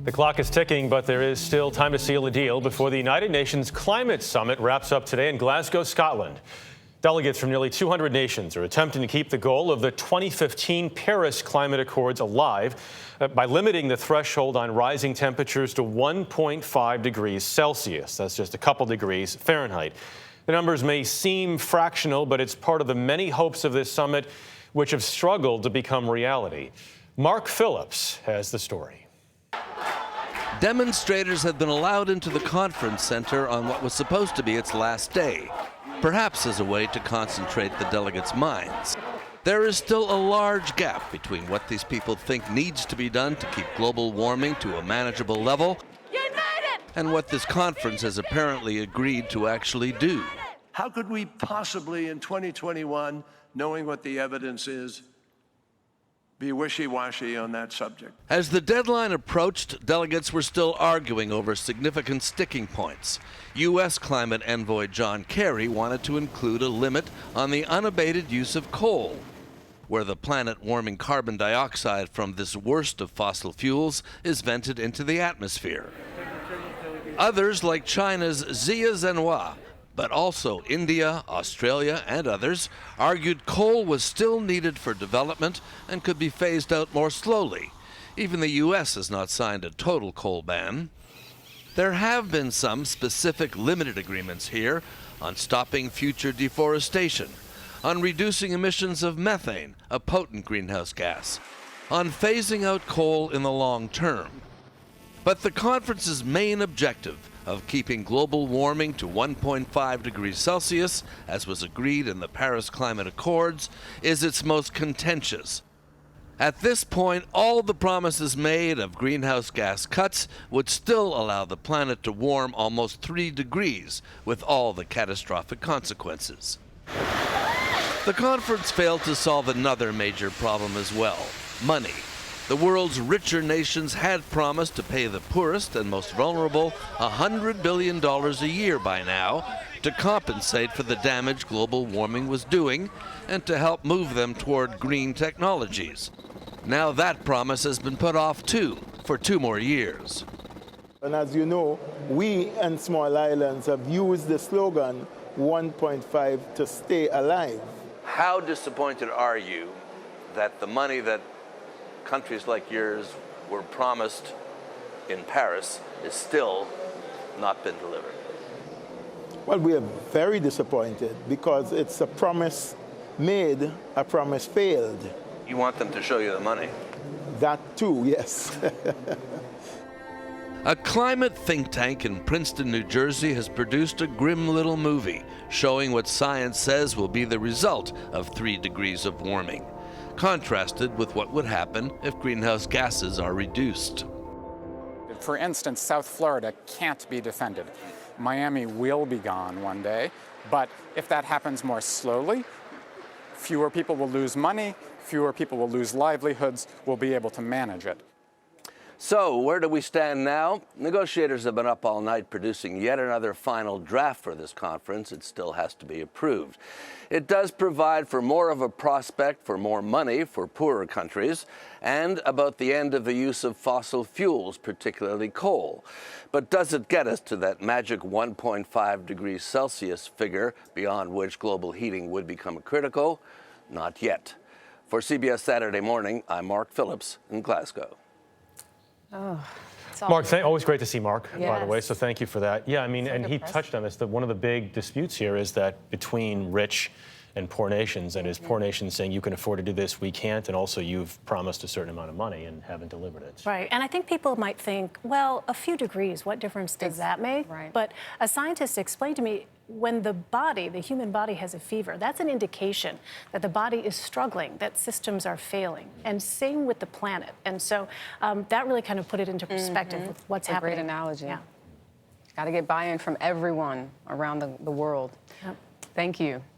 The clock is ticking, but there is still time to seal a deal before the United Nations Climate Summit wraps up today in Glasgow, Scotland. Delegates from nearly 200 nations are attempting to keep the goal of the 2015 Paris Climate Accords alive by limiting the threshold on rising temperatures to 1.5 degrees Celsius. That's just a couple degrees Fahrenheit. The numbers may seem fractional, but it's part of the many hopes of this summit which have struggled to become reality. Mark Phillips has the story. Demonstrators have been allowed into the conference center on what was supposed to be its last day, perhaps as a way to concentrate the delegates' minds. There is still a large gap between what these people think needs to be done to keep global warming to a manageable level and what this conference has apparently agreed to actually do. How could we possibly, in 2021, knowing what the evidence is, be wishy-washy on that subject? As the deadline approached, delegates were still arguing over significant sticking points. U.S. climate envoy John Kerry wanted to include a limit on the unabated use of coal, where the planet-warming carbon dioxide from this worst of fossil fuels is vented into the atmosphere. Others, like China's Xia Zhenhua, but also India, Australia, and others, argued coal was still needed for development and could be phased out more slowly. Even the U.S. has not signed a total coal ban. There have been some specific limited agreements here on stopping future deforestation, on reducing emissions of methane, a potent greenhouse gas, on phasing out coal in the long term. But the conference's main objective of keeping global warming to 1.5 degrees Celsius, as was agreed in the Paris Climate Accords, is its most contentious. At this point, all the promises made of greenhouse gas cuts would still allow the planet to warm almost 3 degrees, with all the catastrophic consequences. The conference failed to solve another major problem as well: money. The world's richer nations had promised to pay the poorest and most vulnerable $100 billion a year by now to compensate for the damage global warming was doing and to help move them toward green technologies. Now that promise has been put off too, for 2 more years. And as you know, we and small islands have used the slogan 1.5 to stay alive. How disappointed are you that the money that countries like yours were promised in Paris is still not been delivered? Well, we are very disappointed because it's a promise made, a promise failed. You want them to show you the money? That too, yes. A climate think tank in Princeton, New Jersey has produced a grim little movie showing what science says will be the result of 3 degrees of warming, contrasted with what would happen if greenhouse gases are reduced. For instance, South Florida can't be defended. Miami will be gone one day, but if that happens more slowly, fewer people will lose money, fewer people will lose livelihoods, we'll be able to manage it. So, where do we stand now? Negotiators have been up all night producing yet another final draft for this conference. It still has to be approved. It does provide for more of a prospect for more money for poorer countries and about the end of the use of fossil fuels, particularly coal. But does it get us to that magic 1.5 degrees Celsius figure beyond which global heating would become critical? Not yet. For CBS Saturday Morning, I'm Mark Phillips in Glasgow. Oh, Mark, always great to see Mark, by the Yes. way, so thank you for that. Yeah, I mean, So and he depressing. touched on this, that one of the big disputes here is that between rich and poor nations, and is poor nations saying you can afford to do this, we can't, and also you've promised a certain amount of money and haven't delivered it. Right, and I think people might think, well, a few degrees, what difference does that make? Right. But a scientist explained to me, when the human body has a fever, that's an indication that the body is struggling, that systems are failing, and same with the planet. And so that really kind of put it into perspective with what's It's a happening. great analogy. Yeah. Got to get buy-in from everyone around the world. Yep. Thank you.